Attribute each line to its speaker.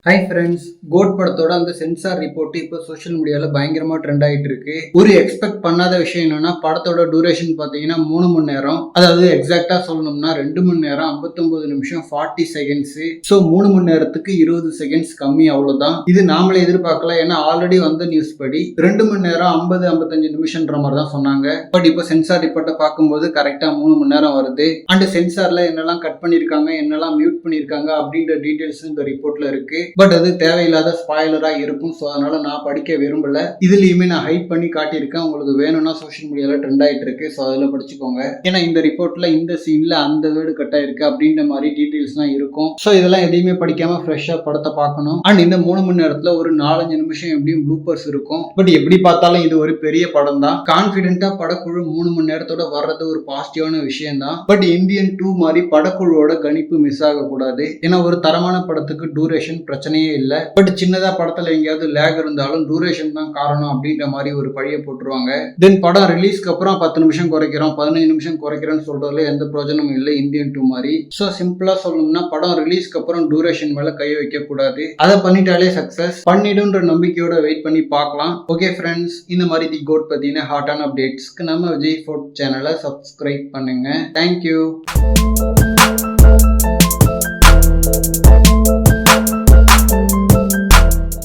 Speaker 1: Hi friends, code படத்தோட அந்த sensor report இப்போ சோஷியல் மீடியாவில் பயங்கரமாக ட்ரெண்ட் ஆகிட்டு இருக்கு. ஒரு எக்ஸ்பெக்ட் பண்ணாத விஷயம் என்னன்னா, படத்தோட டூரேஷன் பார்த்தீங்கன்னா 3 மணி நேரம். அதாவது எக்ஸாக்டா சொல்லணும்னா 2 மணி நேரம் 59 நிமிஷம் 40 செகண்ட்ஸ். ஸோ 3 மணி நேரத்துக்கு 20 செகண்ட்ஸ் கம்மி, அவ்வளோதான். இது நாமளே எதிர்பார்க்கல. ஏன்னா ஆல்ரெடி வந்த நியூஸ் படி 2 மணி நேரம் 50-55 நிமிஷம்ன்ற மாதிரி தான் சொன்னாங்க. பட் இப்போ சென்சார் ரிப்போர்ட்டை பார்க்கும்போது கரெக்டாக 3 மணி நேரம் வருது. அண்ட் சென்சார்ல என்னெல்லாம் கட் பண்ணியிருக்காங்க, என்னெல்லாம் மியூட் பண்ணியிருக்காங்க அப்படின்ற டீட்டெயில்ஸ் இந்த ரிப்போர்ட்ல இருக்கு. பட் அது தேவையில்லாத ஸ்பாயிலரா இருக்கும். ஸோ அதனால நான் படிக்க விரும்பல. இதுலயுமே நான் ஹைட் பண்ணி காட்டியிருக்கேன். உங்களுக்கு வேணும்னா சோஷியல் மீடியால ட்ரெண்ட் ஆயிட்டு இருக்கு. ஸோ அதில் படிச்சுக்கோங்க. ஏன்னா இந்த ரிப்போர்ட்ல இந்த சீன்ல அந்த வேர்டு கட் ஆயிருக்கு அப்படின்ற மாதிரி டீட்டெயில்ஸ்லாம் இருக்கும். ஸோ இதெல்லாம் எதையுமே படிக்காம ஃப்ரெஷ்ஷா படத்தை பார்க்கணும். அண்ட் இந்த 3 மணி நேரத்துல ஒரு 4-5 நிமிஷம் எப்படியும் ப்ளூப்பர்ஸ் இருக்கும். பட் எப்படி பார்த்தாலும் இது ஒரு பெரிய படம் தான். கான்பிடென்ட்டா படக்குழு 3 மணி நேரத்தோட வர்றது ஒரு பாசிட்டிவான விஷயம் தான். பட் இந்தியன் 2 மாதிரி படக்குழுவோட கணிப்பு மிஸ் ஆகக்கூடாது. ஏன்னா ஒரு தரமான படத்துக்கு டூரேஷன் பிரச்சனையே இல்லை. பட் சின்னதா படத்துல எங்கேயாவது லேக் இருந்தாலும் டூரேஷன் தான் காரணம் அப்படின்ற மாதிரி ஒரு பழிய போட்டுருவாங்க. தென் படம் ரிலீஸ்க்கு அப்புறம் 10 நிமிஷம் குறைக்கிறோம், 15 நிமிஷம் குறைக்கிறோம்னு சொல்றதுல எந்த பிரயோஜனமும் இல்லை இந்தியன் 2 மாதிரி. ஸோ சிம்பிளா சொல்லணும்னா படம் ரிலீஸ்க்கு அப்புறம் டூரேஷன் மேல கை வைக்க கூடாது. அதை பண்ணிட்டாலே சக்சஸ். பண்ணிடுன்ற நம்பிக்கையோட வெயிட் பண்ணி பார்க்கலாம். ஓகே ஃப்ரெண்ட்ஸ், இந்த மாதிரி தி கோட் பத்தின ஹாட்டான அப்டேட்ஸ்க்கு நம்ம விஜய் ஃபோர்ட் சேனலை சப்ஸ்கிரைப் பண்ணுங்க. தேங்க்யூ.